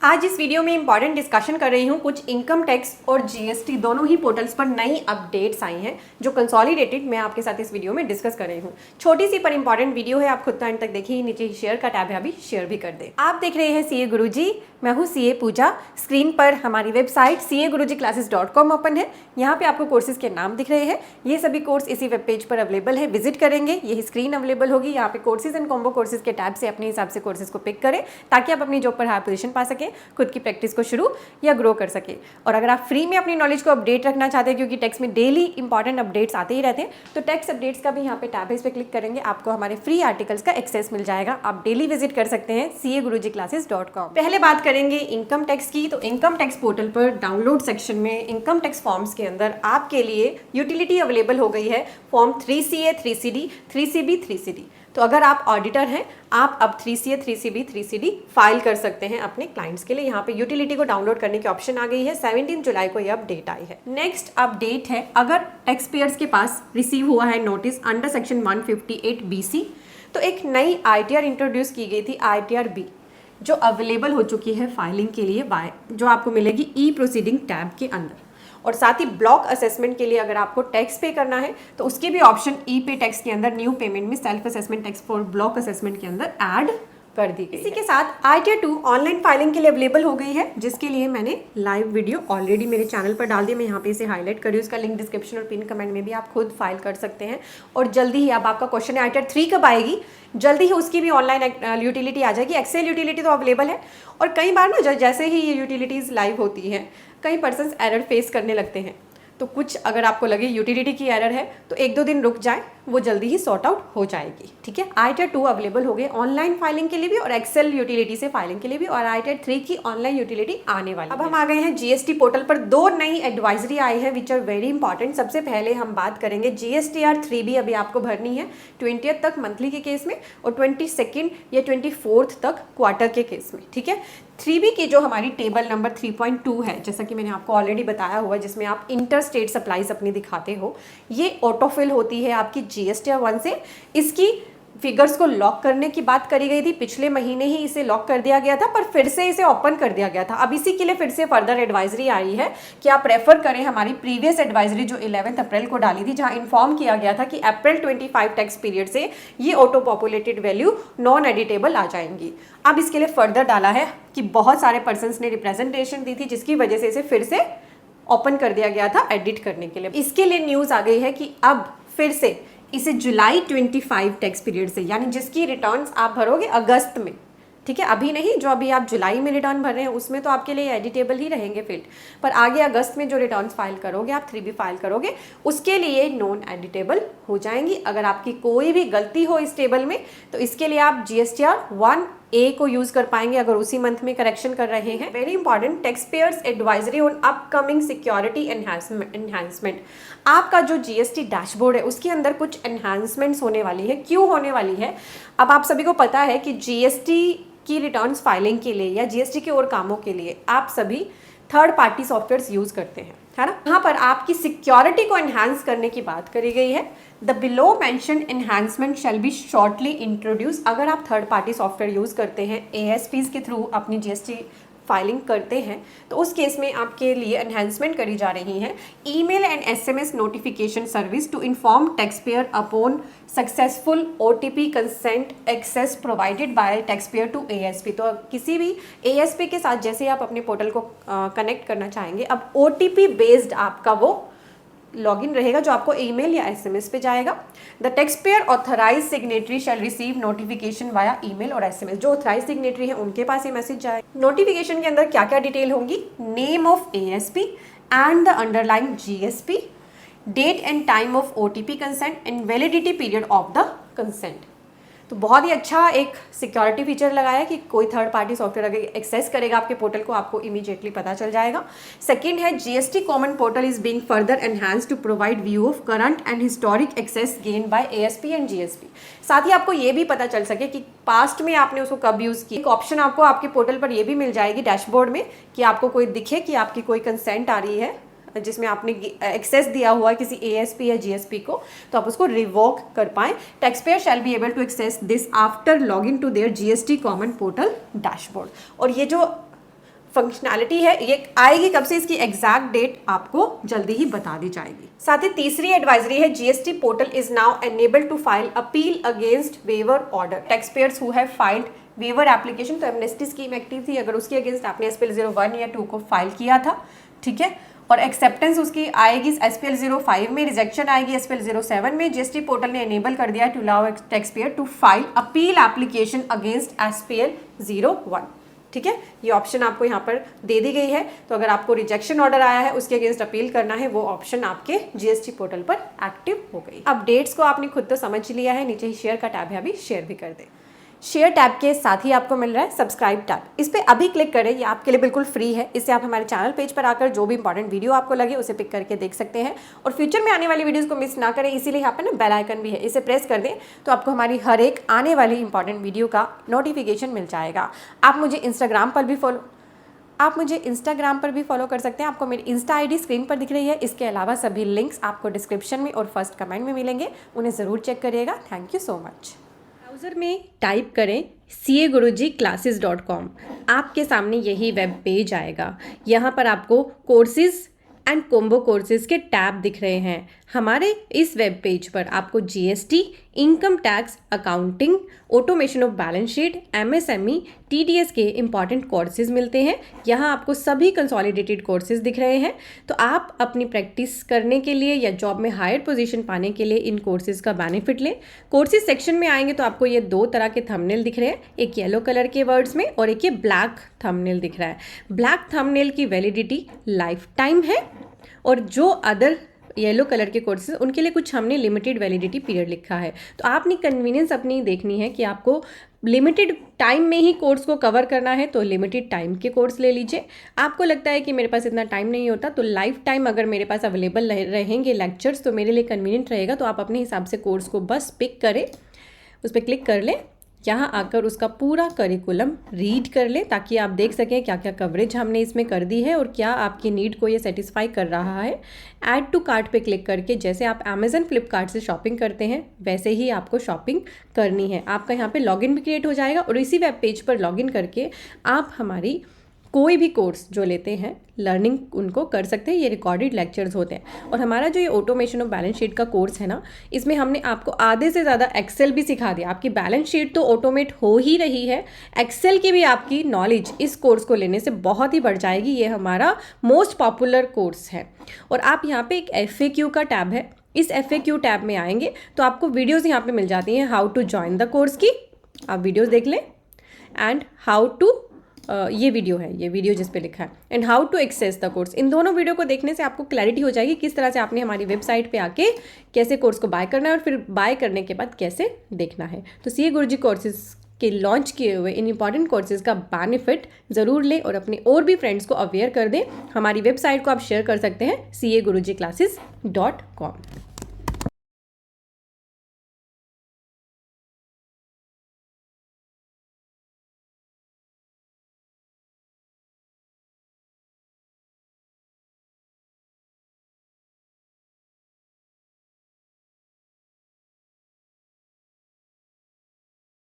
आज इस वीडियो में इंपॉर्टेंट डिस्कशन कर रही हूँ। कुछ इनकम टैक्स और जीएसटी दोनों ही पोर्टल्स पर नई अपडेट्स आई हैं जो कंसोलिडेटेड मैं आपके साथ इस वीडियो में डिस्कस कर रही हूँ। छोटी सी पर इंपॉर्टेंट वीडियो है, आप खुद तो एंड तक देखिए। नीचे शेयर का टैब है, अभी शेयर भी कर दे। आप देख रहे हैं सीए गुरुजी, मैं हूँ सीए पूजा। स्क्रीन पर हमारी वेबसाइट CA-Guruji-Classes.com ओपन है। यहाँ पे आपको कोर्सेज के नाम दिख रहे हैं। ये सभी कोर्स इसी वेब पेज पर अवेलेबल है, विजिट करेंगे यही स्क्रीन अवेलेबल होगी। यहाँ पे कोर्सेज एंड कॉम्बो कोर्सेज के टैब से अपने हिसाब से कोर्सेज को पिक करें ताकि आप अपनी जॉब पर हाई पोजीशन पा सकें, खुद की प्रैक्टिस को शुरू या ग्रो कर सके। और अगर आप फ्री में अपनी नॉलेज को अपडेट रखना चाहते हैं, क्योंकि टैक्स में डेली इंपॉर्टेंट अपडेट्स आते ही रहते हैं, तो टैक्स अपडेट्स का भी यहाँ पे टैब है, इस पर क्लिक करेंगे आपको हमारे फ्री आर्टिकल्स का एक्सेस मिल जाएगा। आप डेली विजिट कर सकते हैं CA-Guruji-Classes.com। पहले बात करेंगे इनकम टैक्स की। तो इनकम टैक्स पोर्टल पर डाउनलोड सेक्शन में इनकम टैक्स फॉर्म्स के अंदर आपके लिए यूटिलिटी अवेलेबल हो गई है, form 3CA, 3CD, 3CB, 3CD। तो अगर आप ऑडिटर हैं, आप अब 3CA, 3CB, 3CD फाइल कर सकते हैं अपने क्लाइंट्स के लिए। यहाँ पे यूटिलिटी को डाउनलोड करने की ऑप्शन आ गई है। 17 जुलाई को ये अपडेट आई है। नेक्स्ट अपडेट है, अगर टैक्स पेयर्स के पास रिसीव हुआ है नोटिस अंडर सेक्शन 158BC, तो एक नई ITR इंट्रोड्यूस की गई थी, ITR B, जो अवेलेबल हो चुकी है फाइलिंग के लिए जो आपको मिलेगी ई प्रोसीडिंग टैब के अंदर। और साथ ही ब्लॉक असेसमेंट के लिए अगर आपको टैक्स पे करना है तो उसकी भी ऑप्शन ई पे टैक्स के अंदर न्यू पेमेंट में self assessment tax for block assessment के अंदर ऐड कर दी गई। इसी के साथ ITR 2 ऑनलाइन फाइलिंग के लिए अवेलेबल हो गई है, जिसके लिए मैंने लाइव वीडियो ऑलरेडी मेरे चैनल पर डाल दिया। मैं यहाँ पे इसे हाईलाइट कर रही हूँ, उसका लिंक डिस्क्रिप्शन और पिन कमेंट में भी आप खुद फाइल कर सकते हैं। और जल्दी ही, अब आपका क्वेश्चन है ITR 3 कब आएगी, जल्दी ही उसकी भी ऑनलाइन यूटिलिटी आ जाएगी। एक्सेल यूटिलिटी तो अवेलेबल है, और कई बार ना जैसे ही ये यूटिलिटीज़ लाइव होती हैं, कई पर्सन एरर फेस करने लगते हैं। तो कुछ अगर आपको लगे यूटिलिटी की एरर है तो 1-2 दिन रुक जाए, वो जल्दी ही सॉर्ट आउट हो जाएगी। ठीक है, ITR 2 अवेलेबल हो गए ऑनलाइन फाइलिंग के लिए भी और एक्सेल यूटिलिटी से फाइलिंग के लिए भी, और ITR 3 की ऑनलाइन यूटिलिटी आने वाली है। अब हम आ गए हैं जीएसटी पोर्टल पर। 2 नई एडवाइजरी आई है विच आर वेरी इंपॉर्टेंट। सबसे पहले हम बात करेंगे GSTR 3B अभी आपको भरनी है 20th तक मंथली के केस में, और 22 या 24 तक क्वार्टर के केस में। ठीक है, 3B की जो हमारी टेबल नंबर 3.2 है, जैसा कि मैंने आपको ऑलरेडी बताया हुआ है, जिसमें आप इंटर स्टेट सप्लाईज अपनी दिखाते हो, ये ऑटोफिल होती है आपकी GSTR 1 से। इसकी फिगर्स को लॉक करने की बात करी गई थी, पिछले महीने ही इसे लॉक कर दिया गया था, पर फिर से इसे ओपन कर दिया गया था। अब इसी के लिए फिर से फर्दर एडवाइजरी आई है कि आप रेफर करें हमारी प्रीवियस एडवाइजरी जो 11 अप्रैल को डाली थी, जहां इन्फॉर्म किया गया था कि अप्रैल 25 टैक्स पीरियड से ये auto populated value non editable आ जाएंगी। अब इसके लिए फर्दर डाला है कि बहुत सारे पर्सन्स ने रिप्रेजेंटेशन दी थी, जिसकी वजह से इसे फिर से ओपन कर दिया गया था एडिट करने के लिए। इसके लिए न्यूज़ आ गई है कि अब फिर से इसे जुलाई 25 टैक्स पीरियड से, यानी जिसकी रिटर्न्स आप भरोगे अगस्त में, ठीक है, अभी नहीं, जो अभी आप जुलाई में रिटर्न भर रहे हैं उसमें तो आपके लिए एडिटेबल ही रहेंगे फील्ड, पर आगे अगस्त में जो रिटर्न्स फाइल करोगे, आप 3B फाइल करोगे, उसके लिए नॉन एडिटेबल हो जाएंगी। अगर आपकी कोई भी गलती हो इस टेबल में तो इसके लिए आप GSTR 1A को यूज कर पाएंगे अगर उसी मंथ में करेक्शन कर रहे हैं। Very important, tax payers advisory on upcoming security enhancement. आपका जो GST डैशबोर्ड है उसके अंदर कुछ एनहांसमेंट्स होने वाली है। क्यों होने वाली है? अब आप सभी को पता है कि GST की रिटर्न्स फाइलिंग के लिए या GST के और कामों के लिए आप सभी थर्ड पार्टी सॉफ्टवेयर्स यूज करते हैं, है ना। यहाँ पर आपकी सिक्योरिटी को एनहांस करने की बात करी गई है। The below mention enhancement shall be shortly introduce. अगर आप थर्ड पार्टी सॉफ्टवेयर यूज करते हैं, ASPs के थ्रू अपनी GST फाइलिंग करते हैं, तो उस केस में आपके लिए एनहांसमेंट करी जा रही है। Email and SMS notification service to inform tax payer upon successful OTP consent access provided by tax payer to ASP। तो किसी भी ASP के साथ जैसे आप अपने पोर्टल को कनेक्ट करना चाहेंगे, अब OTP बेस्ड आपका वो लॉगिन रहेगा जो आपको ईमेल या SMS पे जाएगा। The tax payer authorise signatory shall receive notification via email और SMS। जो ऑथराइज सिग्नेटरी है उनके पास ये मैसेज जाएगा। नोटिफिकेशन के अंदर क्या क्या डिटेल होंगी? Name of ASP and the underlying GSP, date and time of OTP consent and validity period of the consent. तो बहुत ही अच्छा एक सिक्योरिटी फीचर लगाया है कि कोई थर्ड पार्टी सॉफ्टवेयर अगर एक्सेस करेगा आपके पोर्टल को, आपको इमीडिएटली पता चल जाएगा। सेकंड है, GST common portal is being further enhanced to provide view of current and historic access gain by ASP and GSP। साथ ही आपको ये भी पता चल सके कि पास्ट में आपने उसको कब यूज़ किया। एक ऑप्शन आपको आपके पोर्टल पर ये भी मिल जाएगी डैशबोर्ड में कि आपको कोई दिखे कि आपकी कोई कंसेंट आ रही है जिसमें आपने एक्सेस दिया हुआ है किसी ASP या GSP को, तो आप उसको रिवोक कर पाएं। Tax payer shall be able to access this after login to their GST common portal dashboard. और ये जो फंक्शनैलिटी है, ये आएगी कब से, इसकी एग्जैक्ट डेट आपको जल्दी ही बता दी जाएगी। साथ ही तीसरी एडवाइजरी है, GST portal is now enable to file appeal against waiver order. Tax payers who have filed waiver application, तो एमनेस्टी स्कीम एक्टिव थी, अगर उसके अगेंस्ट आपने SPL 01 या 2 को फाइल किया था, ठीक है, और एक्सेप्टेंस उसकी आएगी SPL 05 में, रिजेक्शन आएगी SPL 07 में, जीएसटी पोर्टल ने एनेबल कर दिया to allow tax payer to file appeal application against SPL 01, ठीक है। ये ऑप्शन आपको यहाँ पर दे दी गई है, तो अगर आपको रिजेक्शन ऑर्डर आया है उसके अगेंस्ट अपील करना है, वो ऑप्शन आपके जीएसटी पोर्टल पर एक्टिव हो गई। अपडेट्स को आपने खुद तो समझ लिया है, नीचे ही शेयर का टैब है, अभी शेयर भी कर दें। शेयर टैब के साथ ही आपको मिल रहा है सब्सक्राइब टैब, इस पर अभी क्लिक करें, ये आपके लिए बिल्कुल फ्री है। इससे आप हमारे चैनल पेज पर आकर जो भी इंपॉर्टेंट वीडियो आपको लगे उसे पिक करके देख सकते हैं, और फ्यूचर में आने वाली वीडियोस को मिस ना करें, इसीलिए यहाँ पर ना बेल आइकन भी है, इसे प्रेस कर दें तो आपको हमारी हर एक आने वाली इंपॉर्टेंट वीडियो का नोटिफिकेशन मिल जाएगा। आप मुझे इंस्टाग्राम पर भी फॉलो कर सकते हैं, आपको मेरी इंस्टा ID स्क्रीन पर दिख रही है। इसके अलावा सभी लिंक्स आपको डिस्क्रिप्शन में और फर्स्ट कमेंट में मिलेंगे, उन्हें ज़रूर चेक करिएगा। Thank you so much. Browser में टाइप करें CAGurujiClasses.com, आपके सामने यही वेब पेज आएगा। यहाँ पर आपको कोर्सेज एंड कॉम्बो कोर्सेज के टैब दिख रहे हैं। हमारे इस वेब पेज पर आपको GST, income tax, accounting, automation of balance sheet, MSME, TDS के इंपॉर्टेंट कोर्सेज मिलते हैं। यहाँ आपको सभी कंसोलिडेटेड कोर्सेज दिख रहे हैं, तो आप अपनी प्रैक्टिस करने के लिए या जॉब में हायर पोजीशन पाने के लिए इन कोर्सेज का बेनिफिट लें। कोर्सेज सेक्शन में आएंगे तो आपको ये 2 तरह के थंबनेल दिख रहे हैं, एक येलो कलर के वर्ड्स में और एक ये ब्लैक थंबनेल दिख रहा है। ब्लैक थंबनेल की वैलिडिटी लाइफ टाइम है, और जो अदर येलो कलर के कोर्सेज उनके लिए कुछ हमने लिमिटेड वैलिडिटी पीरियड लिखा है। तो आपने कन्वीनियंस अपनी देखनी है कि आपको लिमिटेड टाइम में ही कोर्स को कवर करना है, तो लिमिटेड टाइम के कोर्स ले लीजिए। आपको लगता है कि मेरे पास इतना टाइम नहीं होता, तो लाइफ टाइम अगर मेरे पास अवेलेबल रहेंगे लेक्चर्स तो मेरे लिए कन्वीनियंट रहेगा, तो आप अपने हिसाब से कोर्स को बस पिक करें, उस पर क्लिक कर लें, यहाँ आकर उसका पूरा करिकुलम रीड कर ले, ताकि आप देख सकें क्या क्या कवरेज हमने इसमें कर दी है और क्या आपकी नीड को ये सेटिस्फाई कर रहा है। ऐड टू कार्ट पे क्लिक करके जैसे आप अमेजन फ्लिपकार्ट से शॉपिंग करते हैं वैसे ही आपको शॉपिंग करनी है। आपका यहाँ पे लॉगिन भी क्रिएट हो जाएगा, और इसी वेब पेज पर लॉगिन करके आप हमारी कोई भी कोर्स जो लेते हैं लर्निंग उनको कर सकते हैं। ये रिकॉर्डेड लेक्चर्स होते हैं, और हमारा जो ये ऑटोमेशन ऑफ बैलेंस शीट का कोर्स है ना, इसमें हमने आपको आधे से ज़्यादा एक्सेल भी सिखा दिया। आपकी बैलेंस शीट तो ऑटोमेट हो ही रही है, एक्सेल की भी आपकी नॉलेज इस कोर्स को लेने से बहुत ही बढ़ जाएगी। ये हमारा मोस्ट पॉपुलर कोर्स है। और आप यहाँ पे एक FAQ का टैब है, इस FAQ टैब में आएंगे तो आपको वीडियोज़ यहाँ पर मिल जाती हैं, how to join the course की, आप वीडियोज़ देख लें, एंड हाउ टू ये वीडियो है, ये वीडियो जिस पे लिखा है, and how to access the course. इन दोनों वीडियो को देखने से आपको क्लैरिटी हो जाएगी किस तरह से आपने हमारी वेबसाइट पे आके कैसे कोर्स को बाय करना है, और फिर बाय करने के बाद कैसे देखना है। तो CA गुरुजी कोर्सेज के लॉन्च किए हुए इन इंपॉर्टेंट कोर्सेज का बेनिफिट ज़रूर लें, और अपने और भी फ्रेंड्स को अवेयर कर दें। हमारी वेबसाइट को आप शेयर कर सकते हैं CAGurujiClasses.com।